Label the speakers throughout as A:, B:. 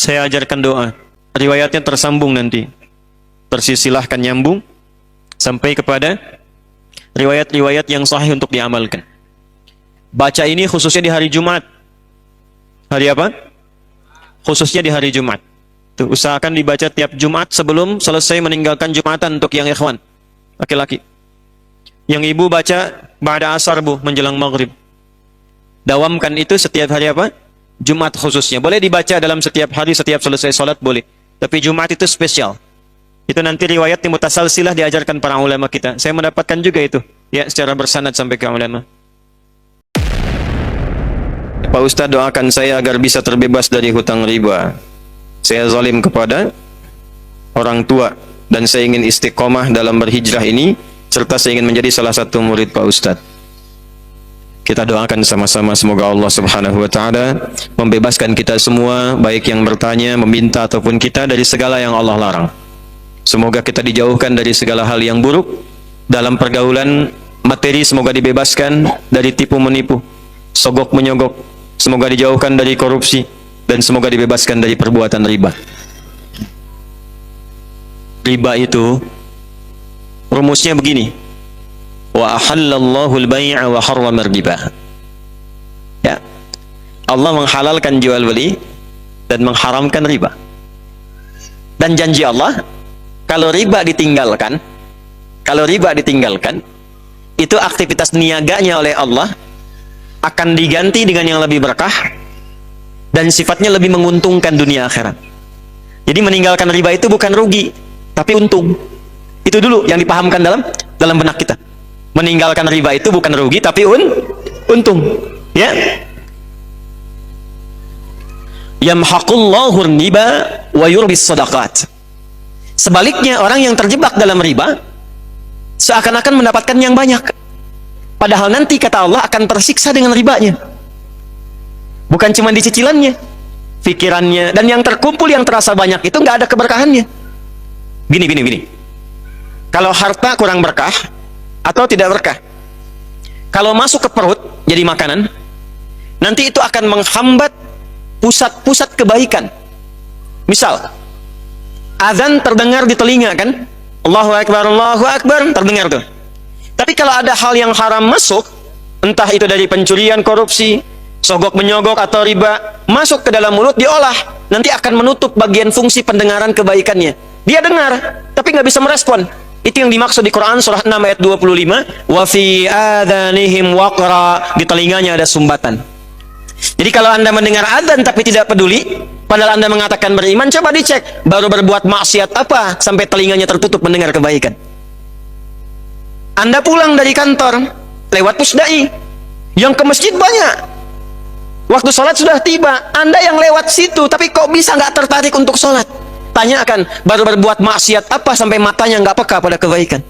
A: Saya ajarkan doa. Riwayatnya tersambung nanti. Tersilahkan nyambung sampai kepada riwayat-riwayat yang sahih untuk diamalkan. Baca ini khususnya di hari Jumat. Hari apa? Khususnya di hari Jumat. Tuh, usahakan dibaca tiap Jumat sebelum selesai meninggalkan Jumatan untuk yang ikhwan laki-laki. Yang ibu baca ba'da asar bu, menjelang maghrib. Dawamkan itu setiap hari apa? Jumat khususnya. Boleh dibaca dalam setiap hari, setiap selesai sholat boleh. Tapi Jumat itu spesial. Itu nanti riwayat yang mutasalsilah diajarkan para ulama kita. Saya mendapatkan juga itu. Ya, secara bersanad sampai ke ulama. Pak Ustadz, doakan saya agar bisa terbebas dari hutang riba. Saya zalim kepada orang tua dan saya ingin istiqomah dalam berhijrah ini, serta saya ingin menjadi salah satu murid Pak Ustadz. Kita doakan sama-sama semoga Allah Subhanahu wa taala membebaskan kita semua, baik yang bertanya, meminta ataupun kita, dari segala yang Allah larang. Semoga kita dijauhkan dari segala hal yang buruk dalam pergaulan materi, semoga dibebaskan dari tipu menipu, sogok menyogok, semoga dijauhkan dari korupsi, dan semoga dibebaskan dari perbuatan riba. Riba itu rumusnya begini: wa ahallallahu al-bai'a wa harrama riba. Ya. Allah menghalalkan jual beli dan mengharamkan riba. Dan janji Allah, kalau riba ditinggalkan, itu aktivitas niaganya oleh Allah akan diganti dengan yang lebih berkah dan sifatnya lebih menguntungkan dunia akhirat. Jadi meninggalkan riba itu bukan rugi, tapi untung. Itu dulu yang dipahamkan dalam benak kita. Meninggalkan riba itu bukan rugi, tapi untung. Ya. Yamhaqullahu riba wa yurbis shadaqat. Sebaliknya, orang yang terjebak dalam riba seakan-akan mendapatkan yang banyak, padahal nanti kata Allah akan tersiksa dengan ribanya. Bukan cuma di cicilannya, pikirannya, dan yang terkumpul yang terasa banyak itu nggak ada keberkahannya. Gini. Kalau harta kurang berkah atau tidak berkah, kalau masuk ke perut jadi makanan, nanti itu akan menghambat pusat-pusat kebaikan. Misal, azan terdengar di telinga kan? Allahu Akbar, terdengar tuh. Tapi kalau ada hal yang haram masuk, entah itu dari pencurian, korupsi, sogok menyogok atau riba, masuk ke dalam mulut, diolah, nanti akan menutup bagian fungsi pendengaran kebaikannya. Dia dengar, tapi nggak bisa merespon. Itu yang dimaksud di Quran surah 6 ayat 25, wa fi adhanihim waqra, di telinganya ada sumbatan. Jadi kalau Anda mendengar adzan tapi tidak peduli, padahal Anda mengatakan beriman, coba dicek baru berbuat maksiat apa sampai telinganya tertutup mendengar kebaikan. Anda pulang dari kantor lewat pusdai, yang ke masjid banyak, waktu sholat sudah tiba, Anda yang lewat situ tapi kok bisa nggak tertarik untuk sholat? Tanyakan, baru berbuat maksiat apa sampai matanya nggak peka pada kebaikan.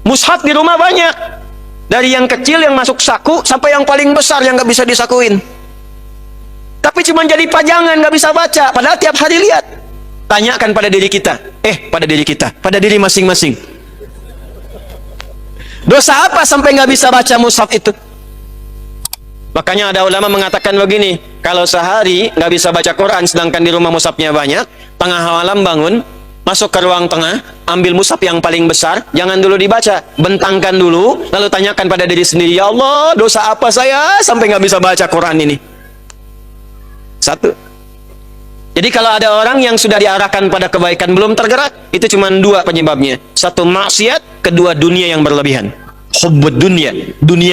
A: Mushaf di rumah banyak, dari yang kecil yang masuk saku sampai yang paling besar yang nggak bisa disakuin, tapi cuma jadi pajangan, nggak bisa baca, padahal tiap hari lihat. Tanyakan pada diri kita, pada diri masing-masing, dosa apa sampai nggak bisa baca mushaf itu? Makanya ada ulama mengatakan begini, kalau sehari nggak bisa baca Quran sedangkan di rumah mushafnya banyak, tengah malam bangun, masuk ke ruang tengah, ambil mushaf yang paling besar, jangan dulu dibaca, bentangkan dulu, lalu tanyakan pada diri sendiri, ya Allah, dosa apa saya sampai nggak bisa baca Quran ini? Satu. Jadi kalau ada orang yang sudah diarahkan pada kebaikan belum tergerak, itu cuma dua penyebabnya. Satu maksiat, kedua dunia yang berlebihan. Hubbud dunia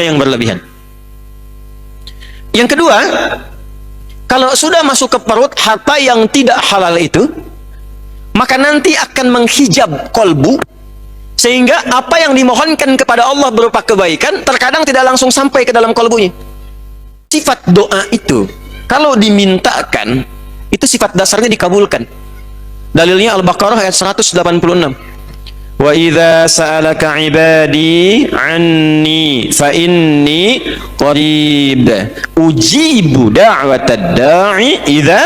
A: yang berlebihan. Yang kedua, kalau sudah masuk ke perut harta yang tidak halal itu, maka nanti akan menghijab kolbu, sehingga apa yang dimohonkan kepada Allah berupa kebaikan terkadang tidak langsung sampai ke dalam kolbunya. Sifat doa itu kalau dimintakan, itu sifat dasarnya dikabulkan. Dalilnya Al-Baqarah ayat 186. Wa idza sa'alaka 'ibadi 'anni fa inni qarib ujibu da'watad da'i idza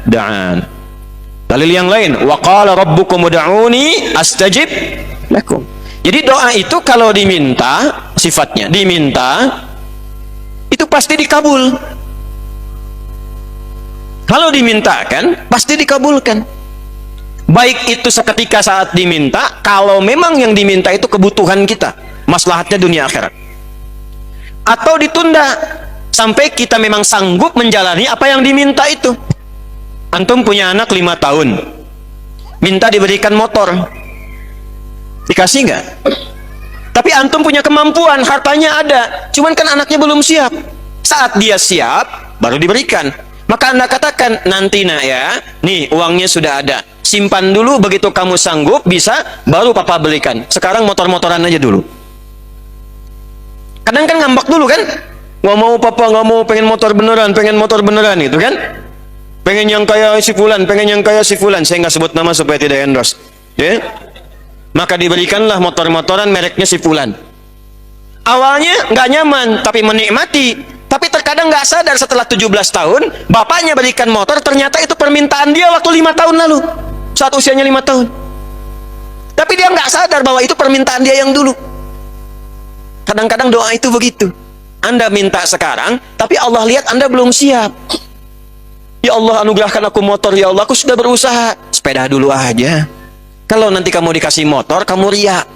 A: da'an. Dalil yang lain, wa qala rabbukum ud'uni astajib lakum. Jadi doa itu kalau diminta, sifatnya diminta, itu pasti dikabul. Kalau dimintakan, pasti dikabulkan. Baik itu seketika saat diminta, kalau memang yang diminta itu kebutuhan kita, maslahatnya dunia akhirat. Atau ditunda, sampai kita memang sanggup menjalani apa yang diminta itu. Antum punya anak 5 tahun, minta diberikan motor, dikasih nggak? Tapi antum punya kemampuan, hartanya ada, cuman kan anaknya belum siap. Saat dia siap, baru diberikan. Maka anda katakan, nanti nak ya, nih uangnya sudah ada, simpan dulu, begitu kamu sanggup bisa, baru papa belikan. Sekarang motor-motoran aja dulu. Kadang kan ngambek dulu kan, nggak mau papa, nggak mau, pengen motor beneran gitu kan. Pengen yang kayak si fulan, saya nggak sebut nama supaya tidak endorse ya. Maka diberikanlah motor-motoran mereknya si fulan. Awalnya nggak nyaman, tapi menikmati. Tapi terkadang nggak sadar setelah 17 tahun, bapaknya berikan motor, ternyata itu permintaan dia waktu 5 tahun lalu, saat usianya 5 tahun. Tapi dia nggak sadar bahwa itu permintaan dia yang dulu. Kadang-kadang doa itu begitu. Anda minta sekarang, tapi Allah lihat Anda belum siap. Ya Allah, anugerahkan aku motor, ya Allah, aku sudah berusaha. Sepeda dulu aja. Kalau nanti kamu dikasih motor, kamu riak.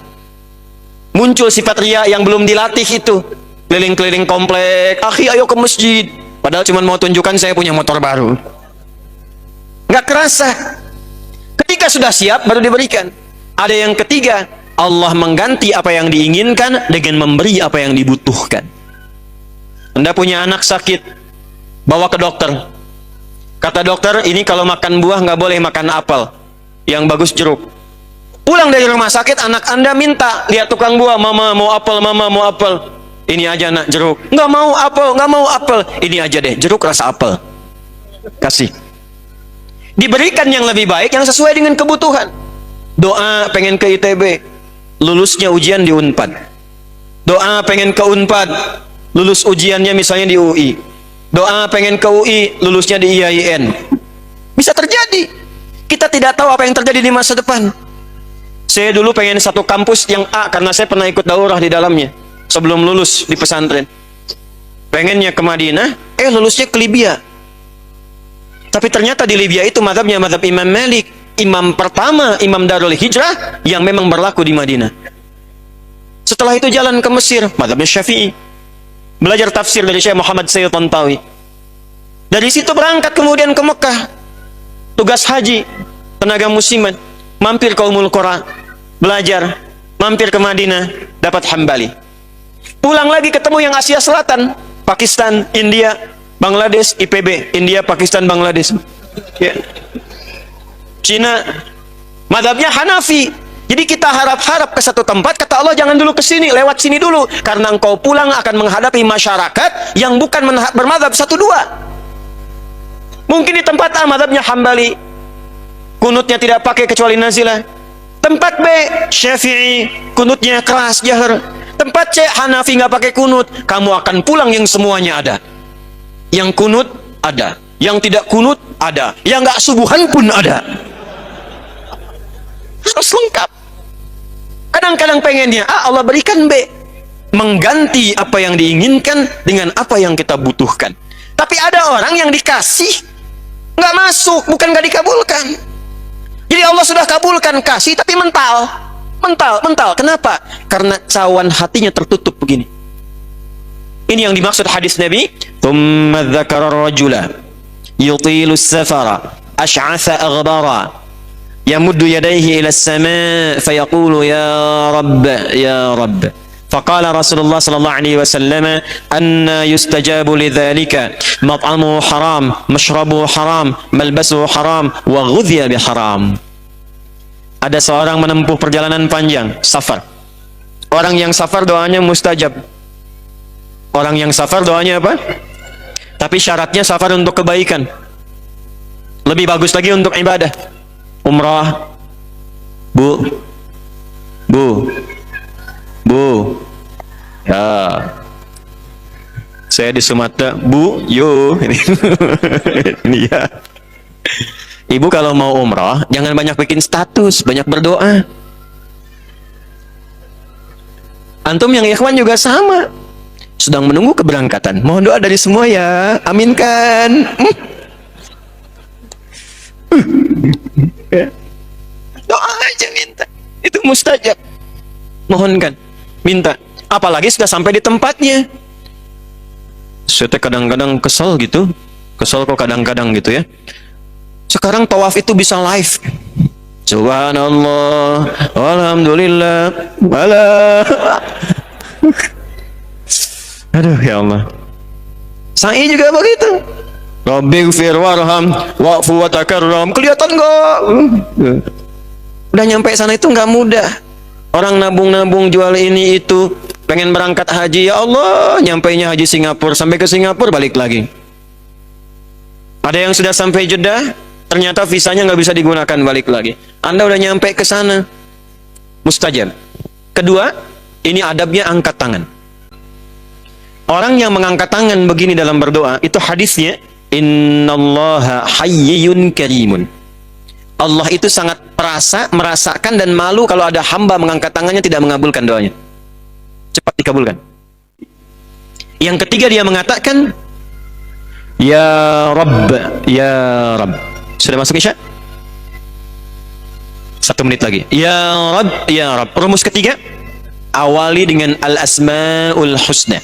A: Muncul sifat riak yang belum dilatih itu. Keliling-keliling komplek, akhi ayo ke masjid, padahal cuma mau tunjukkan saya punya motor baru. Nggak kerasa. Ketika sudah siap baru diberikan. Ada yang ketiga, Allah mengganti apa yang diinginkan dengan memberi apa yang dibutuhkan. Anda punya anak sakit, bawa ke dokter. Kata dokter, ini kalau makan buah nggak boleh makan apel, yang bagus jeruk. Pulang dari rumah sakit, anak Anda minta, lihat tukang buah, mama mau apel, mama mau apel. Ini aja nak, jeruk. Nggak mau apel, nggak mau apel. Ini aja deh, jeruk rasa apel. Kasih. Diberikan yang lebih baik, yang sesuai dengan kebutuhan. Doa pengen ke ITB, lulusnya ujian di Unpad. Doa pengen ke Unpad, lulus ujiannya misalnya di UI. Doa pengen ke UI, lulusnya di IAIN. Bisa terjadi. Kita tidak tahu apa yang terjadi di masa depan. Saya dulu pengen satu kampus yang A, karena saya pernah ikut daurah di dalamnya sebelum lulus di pesantren. Pengennya ke Madinah, lulusnya ke Libya. Tapi ternyata di Libya itu mazhabnya mazhab Imam Malik, imam pertama, imam Darul Hijrah yang memang berlaku di Madinah. Setelah itu jalan ke Mesir, mazhabnya Syafi'i. Belajar tafsir dari Syekh Muhammad Sayyid Tantawi. Dari situ berangkat kemudian ke Mekah. Tugas haji, tenaga musiman, mampir ke Ummul Qura, belajar, mampir ke Madinah, dapat Hambali. Pulang lagi ketemu yang Asia Selatan, Pakistan, India, Bangladesh, IPB, India, Pakistan, Bangladesh. Ya. Cina, madhabnya Hanafi. Jadi kita harap-harap ke satu tempat, kata Allah jangan dulu ke sini, lewat sini dulu, karena engkau pulang akan menghadapi masyarakat yang bukan bermadhab 1-2. Mungkin di tempat A madhabnya Hambali, kunutnya tidak pakai kecuali nazilah. Tempat B Syafi'i, kunutnya keras jahar. Tempat C Hanafi nggak pakai kunut. Kamu akan pulang yang semuanya ada. Yang kunut ada, yang tidak kunut ada, yang nggak subuhan pun ada. Harus lengkap. Kadang-kadang pengennya A, Allah berikan B, mengganti apa yang diinginkan dengan apa yang kita butuhkan. Tapi ada orang yang dikasih nggak masuk, bukan nggak dikabulkan. Jadi Allah sudah kabulkan, kasih tapi mental. Kenapa? Karena cawan hatinya tertutup begini. Ini yang dimaksud hadis Nabi. Tsumma dzakara ar-rajula yutilu as-safara ash'atha aghdara yamuddu yadayhi ila as-sama' fayaqulu ya rabb. Faqala Rasulullah sallallahu alaihi wasallam, anna yustajabu lidzalika mat'amuhu haram, mashrabuhu haram, malbasuhu haram, wa ghudhiya biharam. Ada seorang menempuh perjalanan panjang, safar. Orang yang safar doanya mustajab. Orang yang safar doanya apa? Tapi syaratnya safar untuk kebaikan. Lebih bagus lagi untuk ibadah. Umrah. Bu. Ya. Saya di Sumatera, Bu, yo. Ini ya. Ibu kalau mau umrah, jangan banyak bikin status, banyak berdoa. Antum yang ikhwan juga sama. Sedang menunggu keberangkatan. Mohon doa dari semua ya. Aminkan. Ya. Doa aja minta. Itu mustajab. Mohonkan, minta. Apalagi sudah sampai di tempatnya. Saya kadang-kadang kesel gitu. Kesel kok kadang-kadang gitu ya. Sekarang tawaf itu bisa live. Subhanallah, alhamdulillah, wala. Aduh ya Allah. Sa'i juga begitu. Rabbighfir warham wa'fu wa takarram. Kelihatan enggak? Udah nyampe sana itu enggak mudah. Orang nabung-nabung jual ini itu, pengen berangkat haji, ya Allah, nyampainya haji Singapura, sampai ke Singapura balik lagi. Ada yang sudah sampai Jeddah, ternyata visanya nggak bisa digunakan, balik lagi. Anda udah nyampe ke sana, mustajab. Kedua, ini adabnya angkat tangan. Orang yang mengangkat tangan begini dalam berdoa, itu hadisnya, innallaha hayyun karimun. Allah itu sangat merasakan dan malu kalau ada hamba mengangkat tangannya tidak mengabulkan doanya. Cepat dikabulkan. Yang ketiga dia mengatakan, ya Rabb, ya Rabb. Sudah masuk Isya? 1 menit lagi. Ya Rabb, ya Rabb. Rumus ketiga, awali dengan al-asma'ul husna.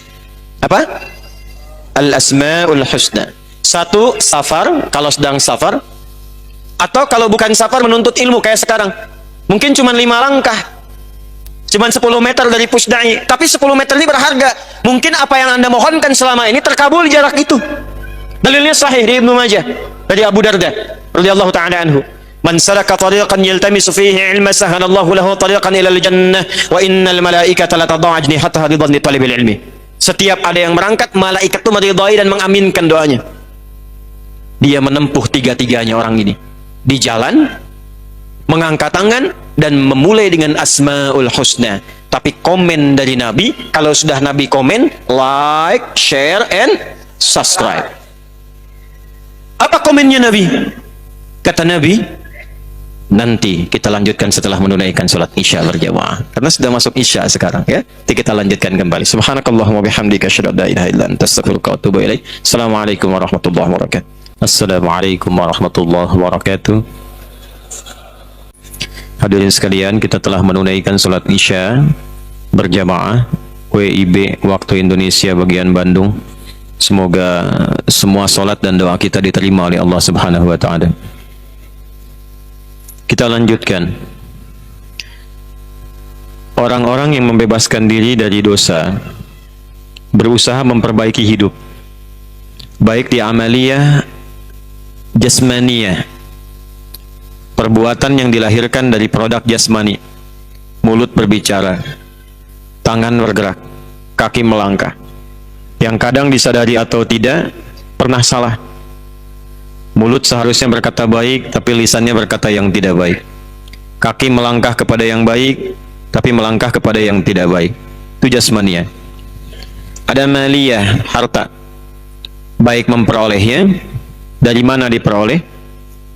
A: Apa? Al-asma'ul husna. 1, safar, kalau sedang safar. Atau kalau bukan safar menuntut ilmu kayak sekarang. Mungkin cuma 5 langkah. Cuma 10 meter dari Pusdai. Tapi 10 meter ini berharga. Mungkin apa yang Anda mohonkan selama ini terkabul di jarak itu. Dalilnya sahih di Ibnu Majah dari Abu Darda radhiyallahu ta'ala anhu. Man salaka tariqan yaltamisu fihi ilma sahalallahu lahu tariqan ilal jannah wa innal malaikata latadau ajnihataha ridwan li talibil ilmi. Setiap ada yang berangkat, malaikat itu meridai dan mengaminkan doanya. Dia menempuh tiga-tiganya orang ini. Di jalan, mengangkat tangan, dan memulai dengan asmaul husna. Tapi komen dari Nabi, kalau sudah Nabi komen, like, share, and subscribe. Apa komennya Nabi? Kata Nabi, nanti kita lanjutkan setelah menunaikan sholat Isya berjamaah. Karena sudah masuk Isya sekarang ya. Nanti kita lanjutkan kembali. Subhanakallahumma bihamdika asyhadu an la ilaha illa anta astaghfiruka wa atubu ilaik. Assalamualaikum warahmatullahi wabarakatuh. Assalamualaikum warahmatullahi wabarakatuh. Hadirin sekalian, kita telah menunaikan sholat Isya berjamaah WIB waktu Indonesia bagian Bandung. Semoga semua sholat dan doa kita diterima oleh Allah Subhanahu wa ta'ala. Kita lanjutkan. Orang-orang yang membebaskan diri dari dosa berusaha memperbaiki hidup, baik di amaliyah jasmaniyah, perbuatan yang dilahirkan dari produk jasmani, mulut berbicara, tangan bergerak, kaki melangkah, yang kadang disadari atau tidak pernah salah. Mulut seharusnya berkata baik, tapi lisannya berkata yang tidak baik. Kaki melangkah kepada yang baik, tapi melangkah kepada yang tidak baik. Itu jasmaniyah. Ada maliyah, harta, baik memperolehnya, dari mana diperoleh,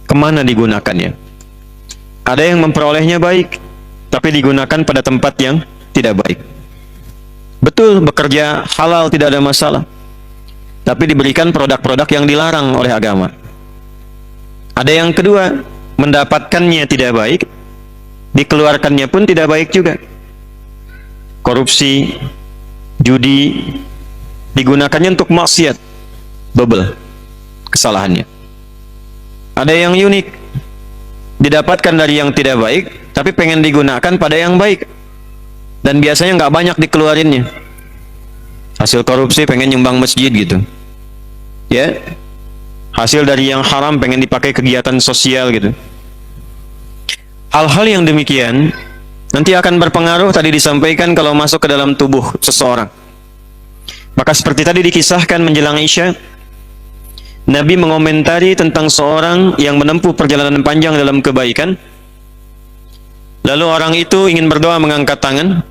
A: kemana digunakannya. Ada yang memperolehnya baik, tapi digunakan pada tempat yang tidak baik. Betul, bekerja halal tidak ada masalah, tapi diberikan produk-produk yang dilarang oleh agama. Ada yang kedua, mendapatkannya tidak baik, dikeluarkannya pun tidak baik juga. Korupsi, judi, digunakannya untuk maksiat, double kesalahannya. Ada yang unik, didapatkan dari yang tidak baik, tapi pengen digunakan pada yang baik, dan biasanya nggak banyak dikeluarinnya. Hasil korupsi pengen nyumbang masjid gitu, ya. Hasil dari yang haram pengen dipakai kegiatan sosial gitu. Hal-hal yang demikian nanti akan berpengaruh, tadi disampaikan, kalau masuk ke dalam tubuh seseorang. Maka seperti tadi dikisahkan menjelang Isya, Nabi mengomentari tentang seorang yang menempuh perjalanan panjang dalam kebaikan. Lalu orang itu ingin berdoa mengangkat tangan,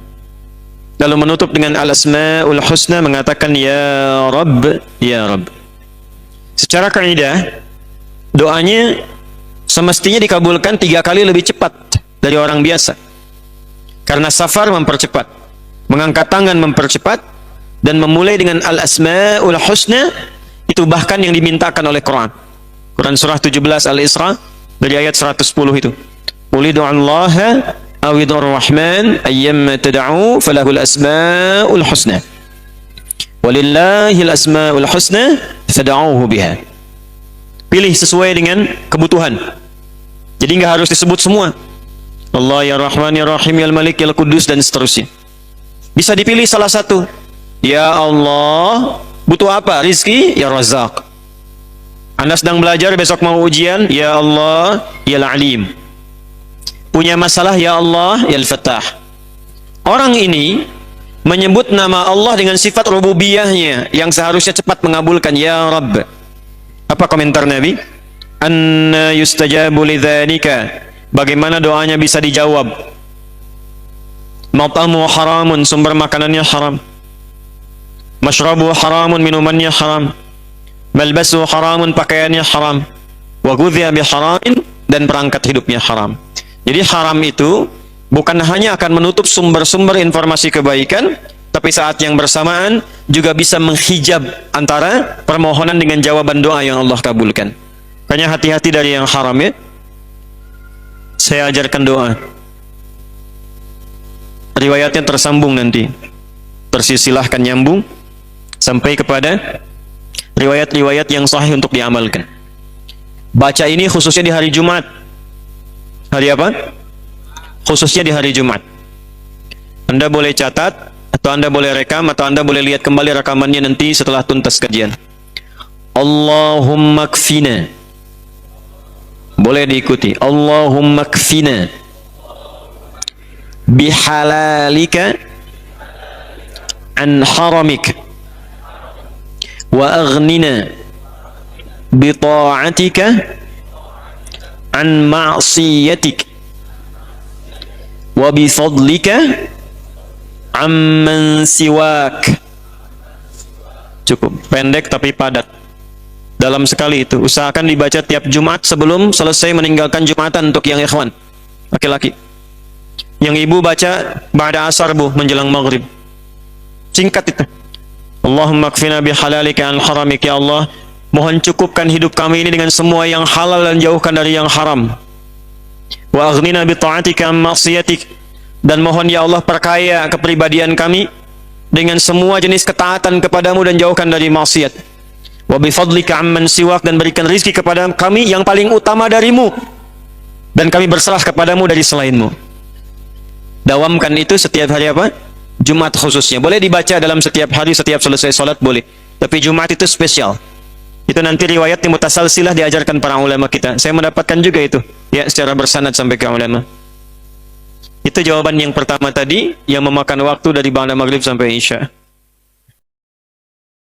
A: lalu menutup dengan al-asma'ul husna, mengatakan ya Rabb, ya Rabb. Secara kaidah, doanya semestinya dikabulkan 3 kali lebih cepat dari orang biasa. Karena safar mempercepat, mengangkat tangan mempercepat, dan memulai dengan al-asma'ul husna itu bahkan yang dimintakan oleh Quran. Quran surah 17 Al-Isra, Dari ayat 110 itu. Qul ud'ullaha aw ud'ur rahman ayyamma tad'u falahul asmaul husna. Walillahil asmaul husna fad'uhu biha. Pilih sesuai dengan kebutuhan. Jadi nggak harus disebut semua. Allah ya Rahman ya Rahim ya Malik ya Qudus dan seterusnya. Bisa dipilih salah satu. Ya Allah, butuh apa? Rizki? Ya Razak. Anda sedang belajar, besok mau ujian? Ya Allah, ya Alim. Punya masalah? Ya Allah, ya Al-Fattah. Orang ini menyebut nama Allah dengan sifat rububiyahnya yang seharusnya cepat mengabulkan. Ya Rabb. Apa komentar Nabi? Anna yustajabu lidzalika. Bagaimana doanya bisa dijawab? Mat'amu haramun, sumber makanannya haram. Mashrabu haramun, minumannya haram. Malbasu haramun, pakaiannya haram. Wa ghudhiya bi haramin, dan perangkat hidupnya haram. Jadi haram itu bukan hanya akan menutup sumber-sumber informasi kebaikan, tapi saat yang bersamaan juga bisa menghijab antara permohonan dengan jawaban doa yang Allah kabulkan. Makanya hati-hati dari yang haram ya. Saya ajarkan doa. Riwayatnya tersambung nanti. Tersilsilahkan nyambung sampai kepada riwayat-riwayat yang sahih untuk diamalkan. Baca ini khususnya di hari Jumat. Hari apa? Khususnya di hari Jumat. Anda boleh catat, atau Anda boleh rekam, atau Anda boleh lihat kembali rekamannya nanti setelah tuntas kajian. Allahumma kfina. Boleh diikuti. Allahumma kfina bihalalika an haramik wa aghnina bita'atika an ma'siyatik wa bifadlika amman siwak. Cukup pendek tapi padat. Dalam sekali itu. Usahakan dibaca tiap Jumat sebelum selesai meninggalkan Jumatan untuk yang ikhwan laki-laki. Yang ibu baca ba'da asar bu, menjelang maghrib. Singkat itu. Allahumma kfina bihalalika an haramik. Ya Allah, mohon cukupkan hidup kami ini dengan semua yang halal dan jauhkan dari yang haram. Wa aghnina bi ta'atika an maksiatik. Dan mohon ya Allah perkaya kepribadian kami dengan semua jenis ketaatan kepadamu dan jauhkan dari maksiat. Wa bi fadlika amman siwak, dan berikan rizki kepada kami yang paling utama darimu, dan kami berserah kepadamu dari selainmu. Dawamkan itu setiap hari apa? Jumat khususnya. Boleh dibaca dalam setiap hari, setiap selesai sholat boleh. Tapi Jumat itu spesial. Itu nanti riwayat yang mutasalsilah diajarkan para ulama kita. Saya mendapatkan juga itu. Ya, secara bersanad sampai ke ulama. Itu jawaban yang pertama tadi, yang memakan waktu dari ba'da maghrib sampai isya.